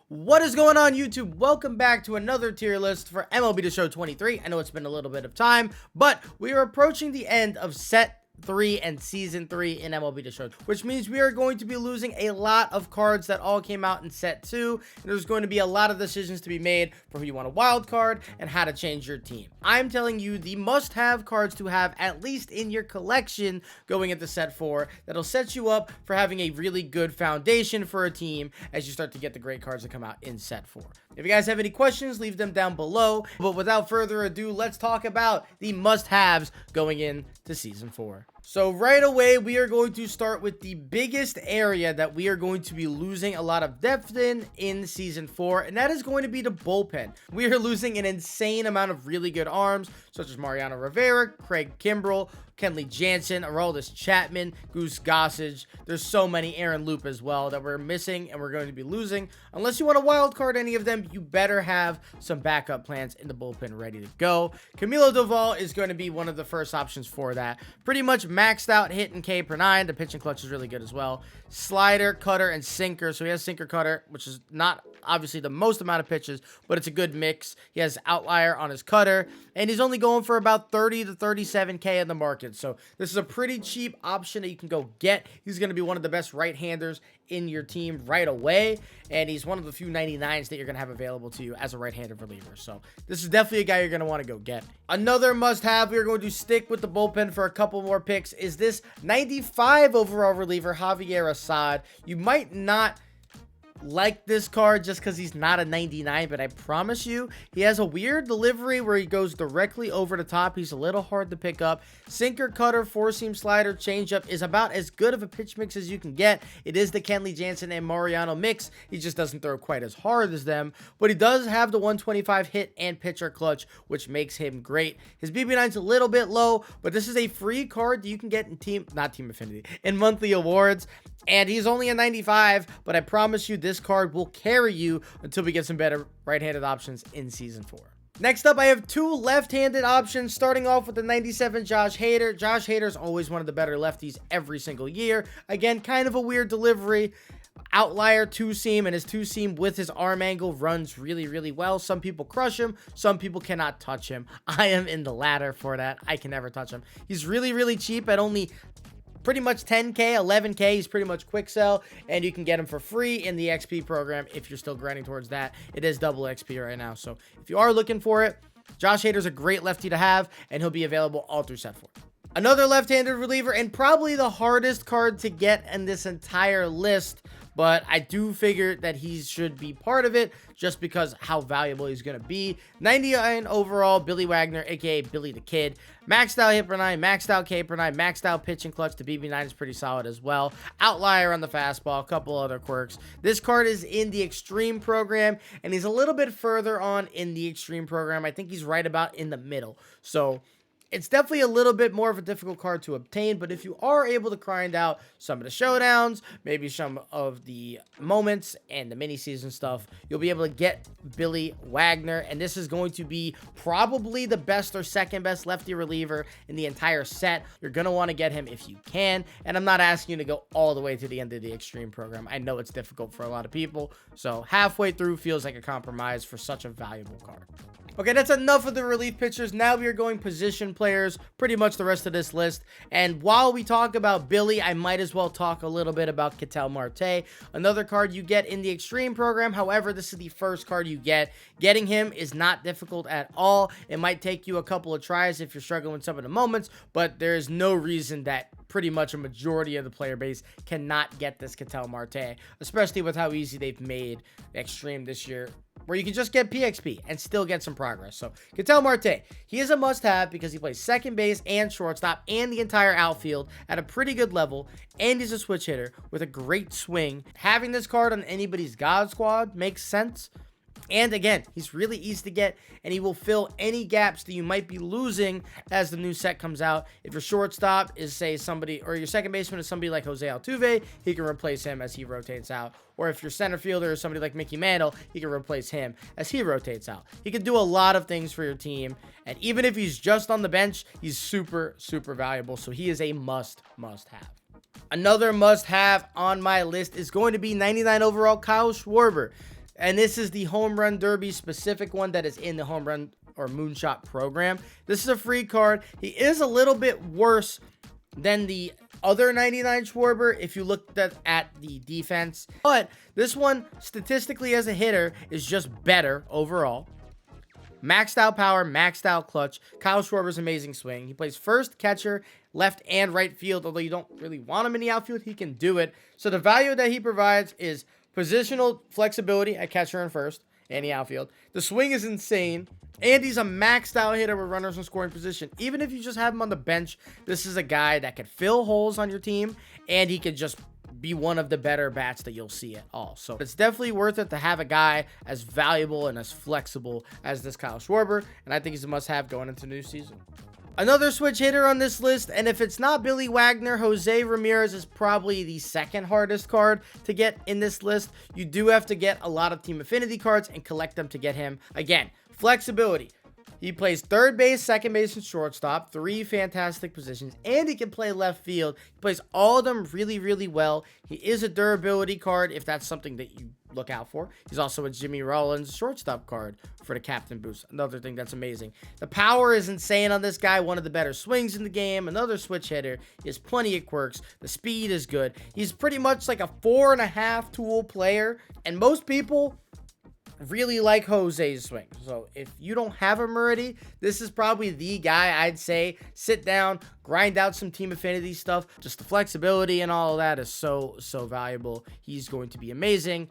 What is going on, YouTube? Welcome back to another tier list for MLB The Show 23. I know it's been a little bit of time, but we are approaching the end of set 3 and season 3 in MLB The Show, which means we are going to be losing a lot of cards that all came out in set 2. And there's going to be a lot of decisions to be made for who you want to wild card and how to change your team. I'm telling you the must-have cards to have at least in your collection going into set 4 that'll set you up for having a really good foundation for a team as you start to get the great cards that come out in set 4. If you guys have any questions, leave them down below. But without further ado, let's talk about the must-haves going into season 4. So right away, we are going to start with the biggest area that we are going to be losing a lot of depth in season 4, and that is going to be the bullpen. We are losing an insane amount of really good arms, such as Mariano Rivera, Craig Kimbrell, Kenley Jansen, Aroldis Chapman, Goose Gossage. There's so many, Aaron Loop as well, that we're missing and we're going to be losing. Unless you want to wild card any of them, you better have some backup plans in the bullpen ready to go. Camilo Duvall is going to be one of the first options for that. Pretty much maxed out hit and K per 9. The pitching clutch is really good as well. Slider, cutter, and sinker. So he has sinker, cutter, which is not obviously the most amount of pitches, but it's a good mix. He has outlier on his cutter, and he's only going for about 30 to 37K in the market. So this is a pretty cheap option that you can go get. He's going to be one of the best right-handers in your team right away, and he's one of the few 99s that you're going to have available to you as a right-handed reliever. So this is definitely a guy you're going to want to go get. Another must-have, we're going to stick with the bullpen for a couple more picks, is this 95 overall reliever, Javier Assad. You might not like this card just because he's not a 99, but I promise you he has a weird delivery where he goes directly over the top. He's a little hard to pick up. Sinker, cutter, four-seam slider, changeup is about as good of a pitch mix as you can get. It is the Kenley Jansen and Mariano mix. He just doesn't throw quite as hard as them, but he does have the 125 hit and pitcher clutch, which makes him great. His BB9's a little bit low, but this is a free card that you can get in not team affinity, in monthly awards. And he's only a 95, but I promise you this card will carry you until we get some better right-handed options in season 4. Next up, I have two left-handed options, starting off with the 97 Josh Hader. Josh Hader is always one of the better lefties every single year. Again, kind of a weird delivery. Outlier two-seam, and his two-seam with his arm angle runs really, really well. Some people crush him. Some people cannot touch him. I am in the latter for that. I can never touch him. He's really, really cheap at only pretty much 10K, 11K. He's pretty much quick sell, and you can get him for free in the XP program if you're still grinding towards that. It is double XP right now, so if you are looking for it, Josh Hader's a great lefty to have, and he'll be available all through set 4. Another left-handed reliever, and probably the hardest card to get in this entire list, but I do figure that he should be part of it just because how valuable he's going to be. 99 overall, Billy Wagner, aka Billy the Kid. Maxed out hit per 9, maxed out K per 9, maxed out pitching clutch. The BB9 is pretty solid as well. Outlier on the fastball, a couple other quirks. This card is in the Extreme program, and he's a little bit further on in the Extreme program. I think he's right about in the middle. So it's definitely a little bit more of a difficult card to obtain, but if you are able to grind out some of the showdowns, maybe some of the moments and the mini-season stuff, you'll be able to get Billy Wagner, and this is going to be probably the best or second best lefty reliever in the entire set. You're going to want to get him if you can, and I'm not asking you to go all the way to the end of the Extreme program. I know it's difficult for a lot of people, so halfway through feels like a compromise for such a valuable card. Okay, that's enough of the relief pitchers. Now we are going position players, pretty much the rest of this list. And while we talk about Billy, I might as well talk a little bit about Marte, another card you get in the Extreme program. However, this is the first card you get. Getting him is not difficult at all. It might take you a couple of tries if you're struggling with some of the moments, but there is no reason that pretty much a majority of the player base cannot get this Marte, especially with how easy they've made Extreme this year, where you can just get PXP and still get some progress. So Marte, he is a must-have because he plays second base and shortstop and the entire outfield at a pretty good level, and he's a switch hitter with a great swing. Having this card on anybody's God Squad makes sense. And again, he's really easy to get, and he will fill any gaps that you might be losing as the new set comes out. If your shortstop is, say, somebody, or your second baseman is somebody like Jose Altuve, he can replace him as he rotates out. Or if your center fielder is somebody like Mickey Mantle, he can replace him as he rotates out. He can do a lot of things for your team, and even if he's just on the bench, he's super, super valuable. So he is a must-have. Another must-have on my list is going to be 99 overall Kyle Schwarber. And this is the Home Run Derby specific one that is in the Home Run or Moonshot program. This is a free card. He is a little bit worse than the other 99 Schwarber if you looked at the defense. But this one, statistically as a hitter, is just better overall. Maxed out power, maxed out clutch. Kyle Schwarber's amazing swing. He plays first, catcher, left, and right field. Although you don't really want him in the outfield, he can do it. So the value that he provides is positional flexibility at catcher and first and the outfield. The swing is insane. And he's a maxed out hitter with runners in scoring position. Even if you just have him on the bench, this is a guy that could fill holes on your team. And he could just be one of the better bats that you'll see at all. So it's definitely worth it to have a guy as valuable and as flexible as this Kyle Schwarber. And I think he's a must-have going into the new season. Another switch hitter on this list, and if it's not Billy Wagner, Jose Ramirez is probably the second hardest card to get in this list. You do have to get a lot of team affinity cards and collect them to get him. Again, flexibility. He plays third base, second base, and shortstop. 3 fantastic positions. And he can play left field. He plays all of them really, really well. He is a durability card if that's something that you look out for. He's also a Jimmy Rollins shortstop card for the captain boost. Another thing that's amazing. The power is insane on this guy. One of the better swings in the game. Another switch hitter. He has plenty of quirks. The speed is good. He's pretty much like a 4.5 tool player. And most people really like Jose's swing. So if you don't have him already, this is probably the guy I'd say sit down, grind out some team affinity stuff. Just the flexibility and all of that is so valuable. He's going to be amazing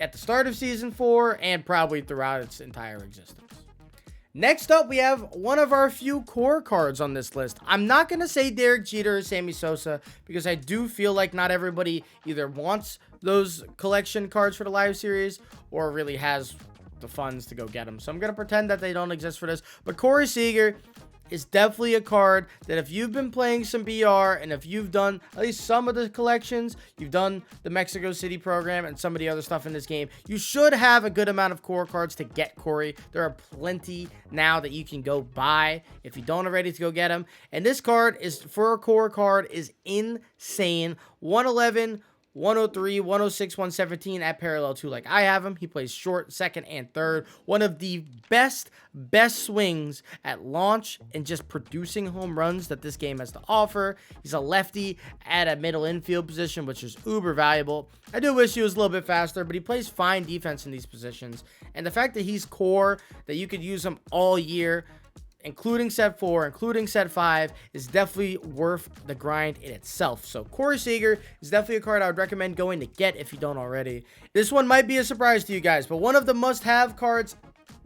at the start of season 4 and probably throughout its entire existence. Next up, we have one of our few core cards on this list. I'm not going to say Derek Jeter or Sammy Sosa because I do feel like not everybody either wants those collection cards for the live series or really has the funds to go get them. So I'm going to pretend that they don't exist for this. But Corey Seeger is definitely a card that if you've been playing some BR and if you've done at least some of the collections, you've done the Mexico City program and some of the other stuff in this game, you should have a good amount of core cards to get Corey. There are plenty now that you can go buy if you don't already to go get them. And this card is, for a core card, is insane. 111, 103, 106, 117 at parallel 2 like I have him. He plays short, second, and third. One of the best swings at launch and just producing home runs that this game has to offer. He's a lefty at a middle infield position, which is uber valuable. I do wish he was a little bit faster, but he plays fine defense in these positions. And the fact that he's core, that you could use him all year, including set 4, including set 5, is definitely worth the grind in itself. So Corey Seager is definitely a card I would recommend going to get if you don't already. This one might be a surprise to you guys, but one of the must-have cards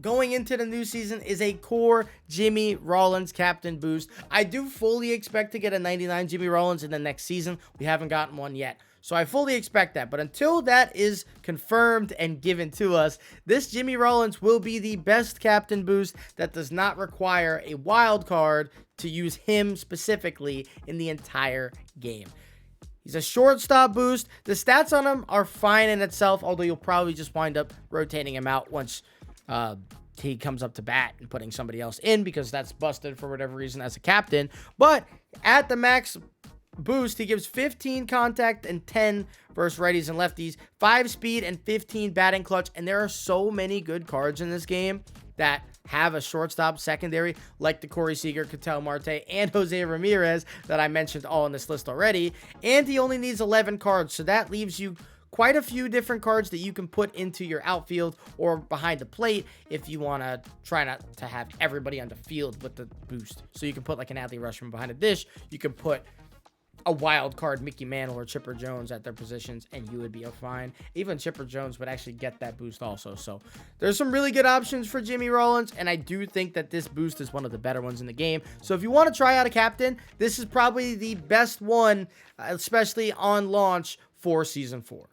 going into the new season is a core Jimmy Rollins captain boost. I do fully expect to get a 99 Jimmy Rollins in the next season. We haven't gotten one yet, so I fully expect that. But until that is confirmed and given to us, this Jimmy Rollins will be the best captain boost that does not require a wild card to use him specifically in the entire game. He's a shortstop boost. The stats on him are fine in itself, although you'll probably just wind up rotating him out once he comes up to bat and putting somebody else in because that's busted for whatever reason as a captain. But at the max boost, he gives 15 contact and 10 versus righties and lefties, 5 speed and 15 batting clutch. And there are so many good cards in this game that have a shortstop secondary like the Corey Seager, Ketel Marte, and Jose Ramirez that I mentioned all in this list already. And he only needs 11 cards, so that leaves you quite a few different cards that you can put into your outfield or behind the plate if you want to try not to have everybody on the field with the boost. So you can put like an Adley Rutschman behind a dish. You can put a wild card Mickey Mantle or Chipper Jones at their positions and you would be fine. Even Chipper Jones would actually get that boost also. So there's some really good options for Jimmy Rollins, and I do think that this boost is one of the better ones in the game. So if you want to try out a captain, this is probably the best one, especially on launch for season 4.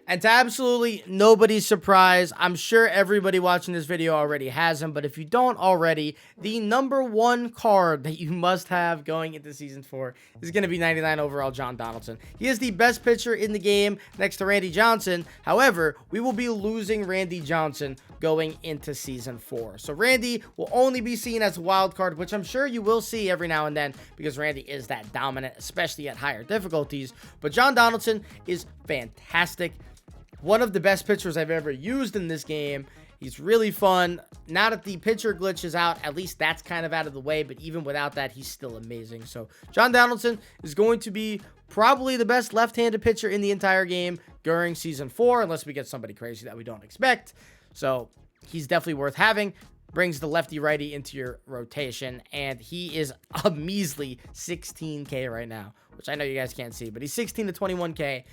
And to absolutely nobody's surprise, I'm sure everybody watching this video already has him, but if you don't already, the #1 card that you must have going into season 4 is going to be 99 overall John Donaldson. He is the best pitcher in the game next to Randy Johnson. However, we will be losing Randy Johnson going into season 4. So Randy will only be seen as a wild card, which I'm sure you will see every now and then because Randy is that dominant, especially at higher difficulties. But John Donaldson is fantastic. one of the best pitchers I've ever used in this game. He's really fun. Now that the pitcher glitch is out, at least that's kind of out of the way. But even without that, he's still amazing. So John Donaldson is going to be probably the best left-handed pitcher in the entire game during Season 4, unless we get somebody crazy that we don't expect. So he's definitely worth having. Brings the lefty-righty into your rotation, and he is a measly 16K right now, which I know you guys can't see, but he's 16 to 21K.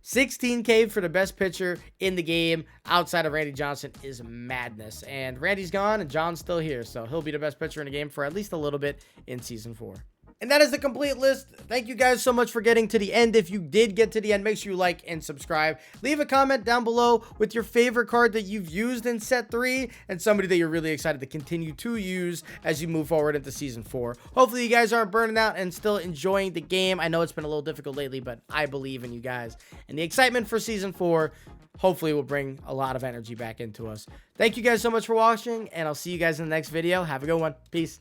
16K for the best pitcher in the game outside of Randy Johnson is madness. And Randy's gone and John's still here, so he'll be the best pitcher in the game for at least a little bit in Season 4. And that is the complete list. Thank you guys so much for getting to the end. If you did get to the end, make sure you like and subscribe. Leave a comment down below with your favorite card that you've used in set 3 and somebody that you're really excited to continue to use as you move forward into Season 4. Hopefully you guys aren't burning out and still enjoying the game. I know it's been a little difficult lately, but I believe in you guys. And the excitement for Season 4 hopefully will bring a lot of energy back into us. Thank you guys so much for watching, and I'll see you guys in the next video. Have a good one. Peace.